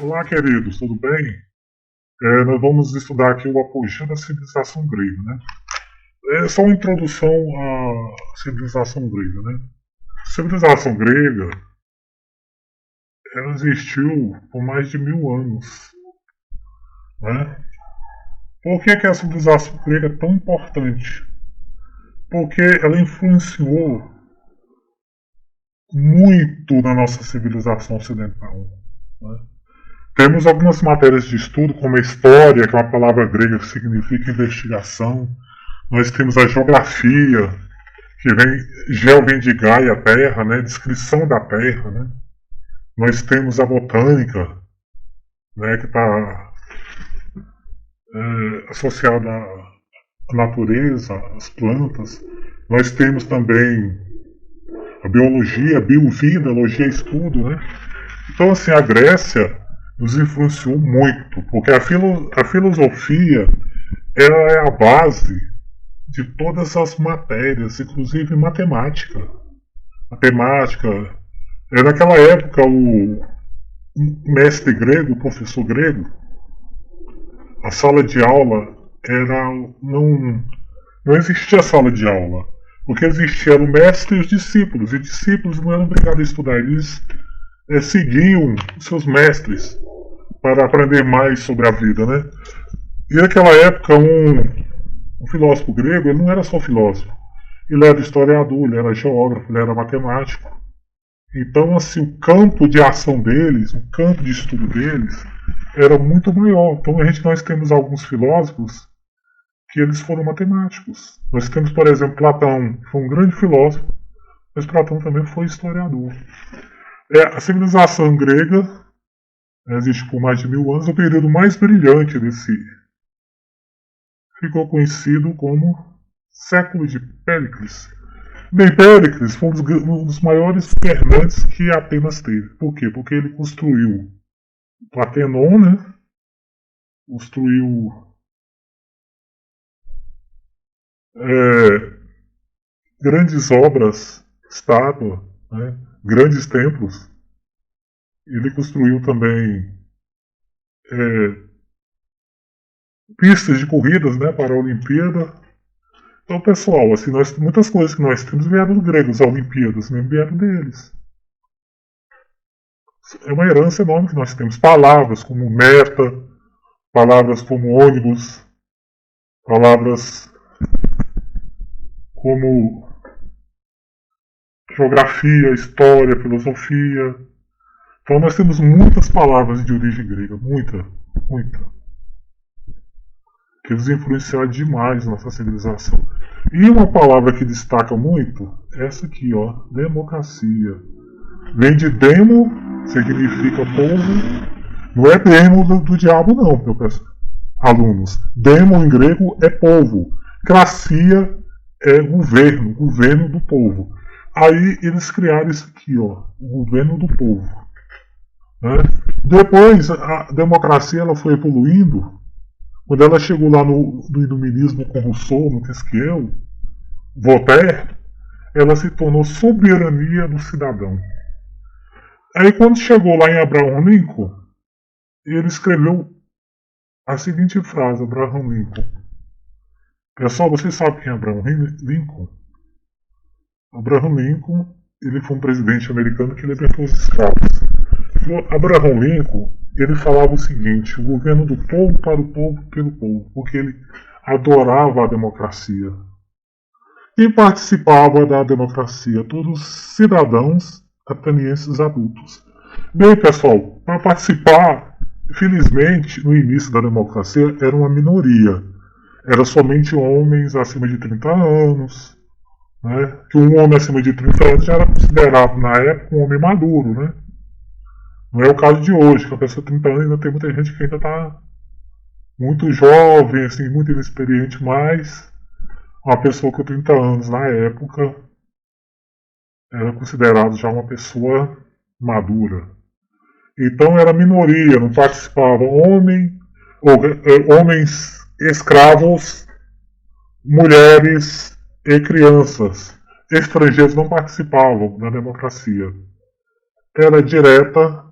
Olá, queridos, tudo bem? Nós vamos estudar aqui o apogeu da civilização grega, né? É só uma introdução à civilização grega, né? A civilização grega, ela existiu por mais de 1000 anos, né? Por que a civilização grega é tão importante? Porque ela influenciou muito na nossa civilização ocidental, né? Temos algumas matérias de estudo, como a história, que é uma palavra grega que significa investigação. Nós temos a geografia, que vem, geo vem de Gaia, terra, né? Descrição da terra, né? Nós temos a botânica, né? Que está associada à natureza, às plantas. Nós temos também a biologia, a biovida, biologia estudo, né? Então, assim, a Grécia nos influenciou muito, porque a filosofia ela é a base de todas as matérias, inclusive matemática. Matemática. Naquela época, o mestre grego, o professor grego, a sala de aula era. Não existia sala de aula. O que existia era o mestre e os discípulos. E discípulos não eram obrigados a estudar, eles seguiam seus mestres para aprender mais sobre a vida, né? E naquela época, um filósofo grego, ele não era só filósofo. Ele era historiador, ele era geógrafo, ele era matemático. Então, assim, o campo de ação deles, o campo de estudo deles, era muito maior. Então, nós temos alguns filósofos que eles foram matemáticos. Nós temos, por exemplo, Platão, que foi um grande filósofo, mas Platão também foi historiador. A civilização grega existe por mais de 1000 anos, o período mais brilhante desse ficou conhecido como século de Péricles. Bem, Péricles foi um dos maiores governantes que Atenas teve. Por quê? Porque ele construiu o Partenon, né? Construiu grandes obras, estátua, né? Grandes templos. Ele construiu também pistas de corridas, né, para a Olimpíada. Então, pessoal, assim, muitas coisas que nós temos vieram dos gregos, as Olimpíadas mesmo vieram deles. É uma herança enorme que nós temos. Palavras como meta, palavras como ônibus, palavras como geografia, história, filosofia. Então nós temos muitas palavras de origem grega, muita. Que nos influenciaram demais nossa civilização. E uma palavra que destaca muito, essa aqui, ó, democracia. Vem de demo, significa povo. Não é demo do diabo não, meus alunos. Demo em grego é povo. Cracia é governo, governo do povo. Aí eles criaram isso aqui, ó, o governo do povo. Né? Depois a democracia ela foi evoluindo. Quando ela chegou lá no iluminismo com Rousseau, Montesquieu, Voltaire, ela se tornou soberania do cidadão. Aí quando chegou lá em Abraham Lincoln, ele escreveu a seguinte frase, Abraham Lincoln. Pessoal, vocês sabem quem é Abraham Lincoln? Abraham Lincoln, ele foi um presidente americano que libertou os escravos. Abraham Lincoln, ele falava o seguinte: o governo do povo para o povo pelo povo, porque ele adorava a democracia. E participava da democracia todos os cidadãos atenienses adultos. Bem, pessoal, para participar, felizmente, no início da democracia, era uma minoria. Era somente homens acima de 30 anos. Né? Que um homem acima de 30 anos já era considerado, na época, um homem maduro, né? Não é o caso de hoje, que a pessoa de 30 anos ainda tem muita gente que ainda está muito jovem, assim, muito inexperiente, mas uma pessoa com 30 anos na época era considerada já uma pessoa madura. Então era minoria, não participavam homens escravos, mulheres e crianças. Estrangeiros não participavam da democracia. Era direta,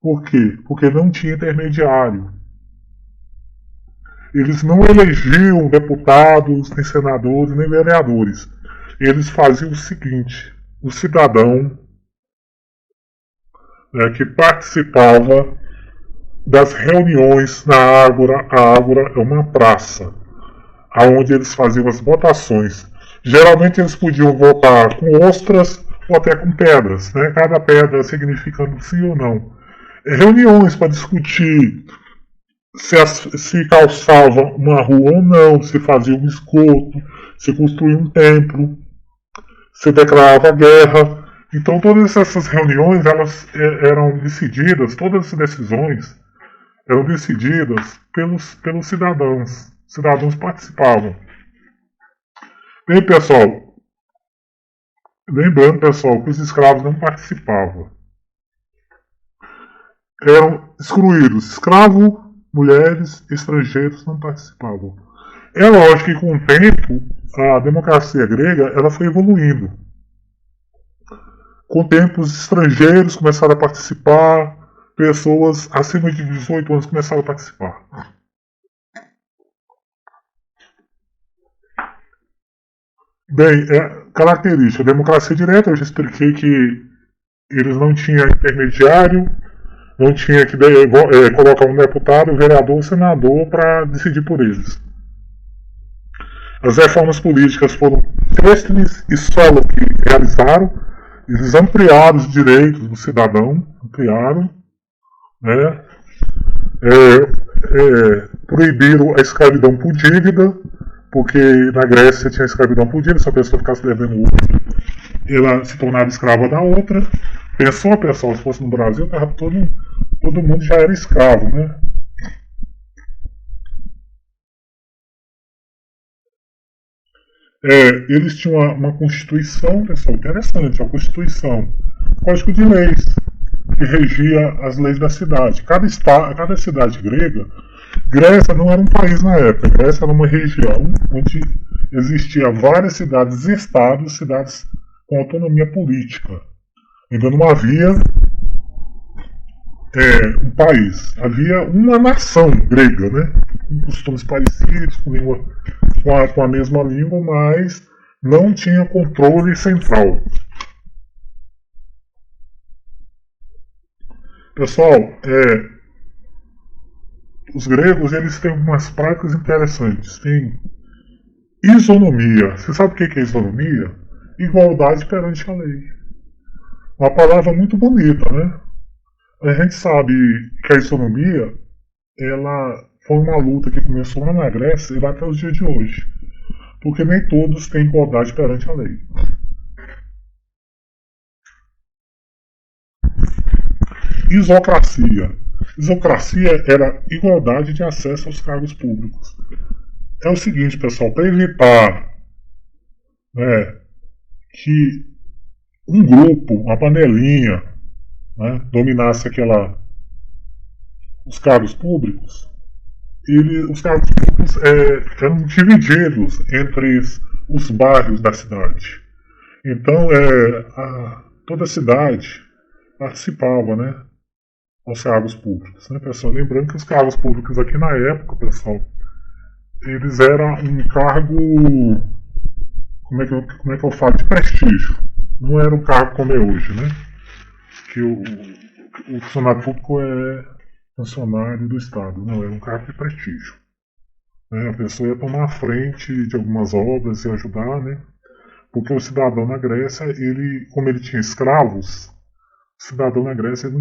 Por quê? Porque não tinha intermediário. Eles não elegiam deputados, nem senadores, nem vereadores. Eles faziam o seguinte: o cidadão, que participava das reuniões na Ágora. A Ágora é uma praça onde eles faziam as votações. Geralmente eles podiam votar com ostras ou até com pedras, né? Cada pedra significando sim ou não. Reuniões para discutir se calçava uma rua ou não, se fazia um esgoto, se construía um templo, se declarava guerra. Então todas essas reuniões elas eram decididas, todas as decisões eram decididas pelos cidadãos. Os cidadãos participavam. Bem, pessoal, lembrando, pessoal, que os escravos não participavam. Eram excluídos. Escravo, mulheres, estrangeiros não participavam. É lógico que com o tempo a democracia grega ela foi evoluindo. Com o tempo os estrangeiros começaram a participar, pessoas acima de 18 anos começaram a participar. Bem, característica, democracia direta, eu já expliquei que eles não tinham intermediário, não tinha que colocar um deputado, um vereador, um senador para decidir por eles. As reformas políticas foram Clístenes e Solon que realizaram. Eles ampliaram os direitos do cidadão, ampliaram, né? Proibiram a escravidão por dívida, porque na Grécia tinha escravidão por dívida, se a pessoa ficasse devendo outra, ela se tornava escrava da outra. Pensou, pessoal, se fosse no Brasil, todo mundo já era escravo, né? Eles tinham uma constituição, pessoal, interessante, a constituição, código de leis, que regia as leis da cidade. Cada cidade grega, Grécia não era um país na época, Grécia era uma região onde existia várias cidades e estados, cidades com autonomia política. Ainda não havia um país, havia uma nação grega, né? Com costumes parecidos, com a mesma língua, mas não tinha controle central. Pessoal, os gregos eles têm umas práticas interessantes. Tem isonomia. Você sabe o que é isonomia? Igualdade perante a lei. Uma palavra muito bonita, né? A gente sabe que a isonomia ela foi uma luta que começou lá na Grécia e vai até os dias de hoje. Porque nem todos têm igualdade perante a lei. Isocracia. Isocracia era igualdade de acesso aos cargos públicos. É o seguinte, pessoal, para evitar que um grupo, uma panelinha, dominasse os cargos públicos, os cargos públicos eram divididos entre os bairros da cidade. Então, toda a cidade participava, aos cargos públicos, pessoal? Lembrando que os cargos públicos aqui na época, pessoal, eles eram um cargo, como é que eu falo, de prestígio. Não era um cargo como é hoje, que o funcionário público é funcionário do Estado. Não, era um cargo de prestígio. A pessoa ia tomar a frente de algumas obras e ajudar, porque o cidadão na Grécia, como ele tinha escravos, o cidadão na Grécia ele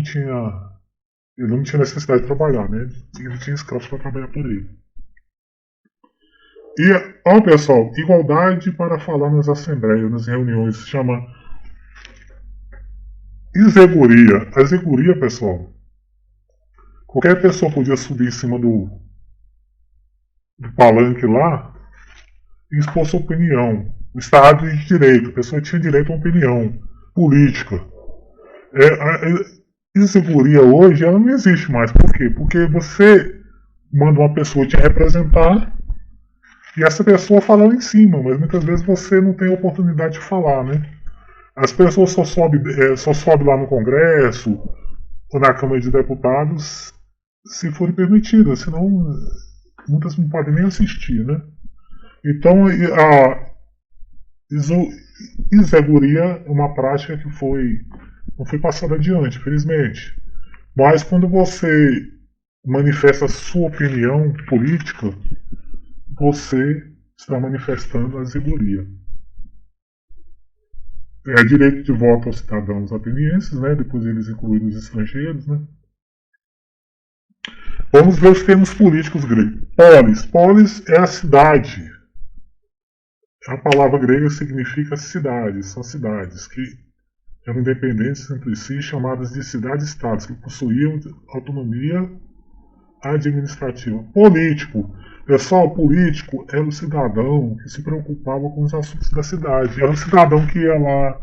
não tinha necessidade de trabalhar, ele tinha escravos para trabalhar por ele. E, pessoal, igualdade para falar nas assembleias, nas reuniões, se chama iseguria. A iseguria, pessoal, qualquer pessoa podia subir em cima do palanque lá e expor sua opinião. O Estado de Direito, a pessoa tinha direito a uma opinião política. A iseguria hoje ela não existe mais. Por quê? Porque você manda uma pessoa te representar e essa pessoa fala lá em cima, mas muitas vezes você não tem a oportunidade de falar, As pessoas só sobem lá no Congresso ou na Câmara de Deputados, se forem permitidas, senão muitas não podem nem assistir, né? Então a isoguria é uma prática que não foi passada adiante, infelizmente. Mas quando você manifesta a sua opinião política, você está manifestando a isoguria. É direito de voto aos cidadãos atenienses, né? Depois eles incluíram os estrangeiros, né? Vamos ver os termos políticos gregos. Polis. Polis é a cidade. A palavra grega significa cidades. São cidades que eram independentes entre si, chamadas de cidades-estados, que possuíam autonomia administrativa. Político. Pessoal, político era o cidadão que se preocupava com os assuntos da cidade. Era o cidadão que ia lá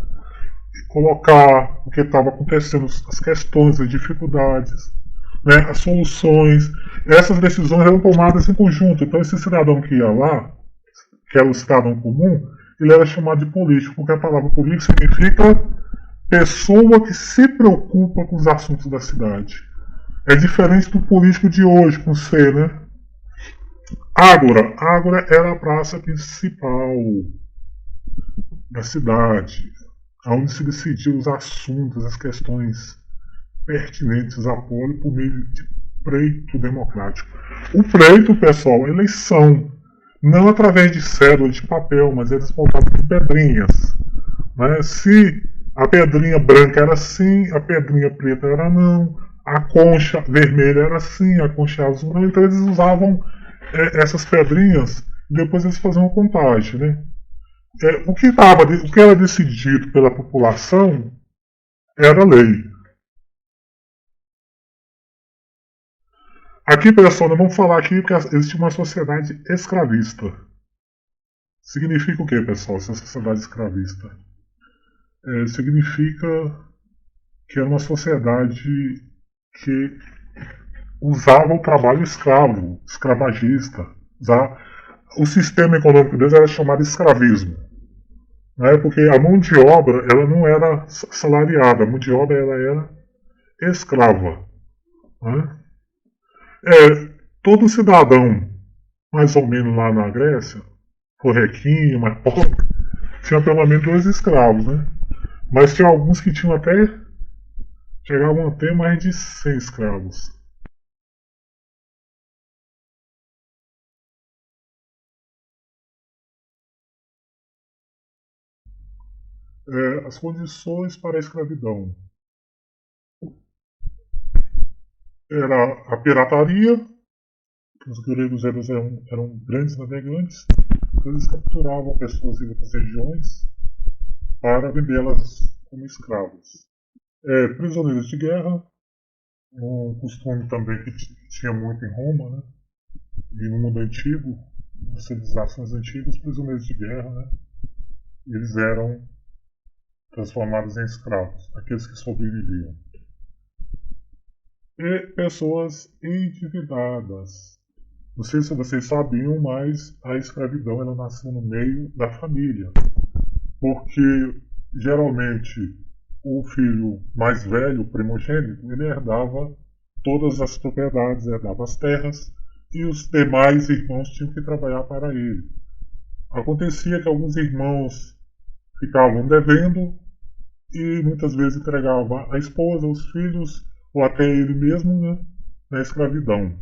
colocar o que estava acontecendo, as questões, as dificuldades, né, as soluções. Essas decisões eram tomadas em conjunto. Então esse cidadão que ia lá, que era o cidadão comum, ele era chamado de político, porque a palavra político significa pessoa que se preocupa com os assuntos da cidade. É diferente do político de hoje, com C, né? Ágora. Ágora era a praça principal da cidade, onde se decidiam os assuntos, as questões pertinentes à poli por meio de pleito democrático. O pleito, pessoal, é eleição, não através de cédula de papel, mas eles voltavam com pedrinhas. Né? Se a pedrinha branca era sim, a pedrinha preta era não, a concha vermelha era sim, a concha azul não, então eles usavam essas pedrinhas e depois eles faziam uma contagem. Né? O que era decidido pela população era lei. Aqui, pessoal, nós vamos falar aqui que existe uma sociedade escravista. Significa o que, pessoal, essa sociedade escravista? Significa que era uma sociedade que usava o trabalho escravo, escravagista. O sistema econômico deles era chamado escravismo. Né? Porque a mão de obra ela não era salariada, a mão de obra ela era escrava. Né? Todo cidadão, mais ou menos lá na Grécia, correquinho, mas pobre, tinha pelo menos 2 escravos, né? Mas tinha alguns que tinham chegavam a ter mais de 100 escravos. As condições para a escravidão era a pirataria. Os gregos eram grandes navegantes, eles capturavam pessoas em outras regiões para vendê-las como escravos. Prisioneiros de guerra, um costume também que tinha muito em Roma, né? E no mundo antigo, nas civilizações antigas, os prisioneiros de guerra, né? Eles eram transformados em escravos, aqueles que sobreviviam. E pessoas endividadas. Não sei se vocês sabiam, mas a escravidão ela nasceu no meio da família. Porque geralmente o filho mais velho, primogênito, ele herdava todas as propriedades, herdava as terras, e os demais irmãos tinham que trabalhar para ele. Acontecia que alguns irmãos ficavam devendo e muitas vezes entregavam a esposa, os filhos ou até ele mesmo, né, na escravidão.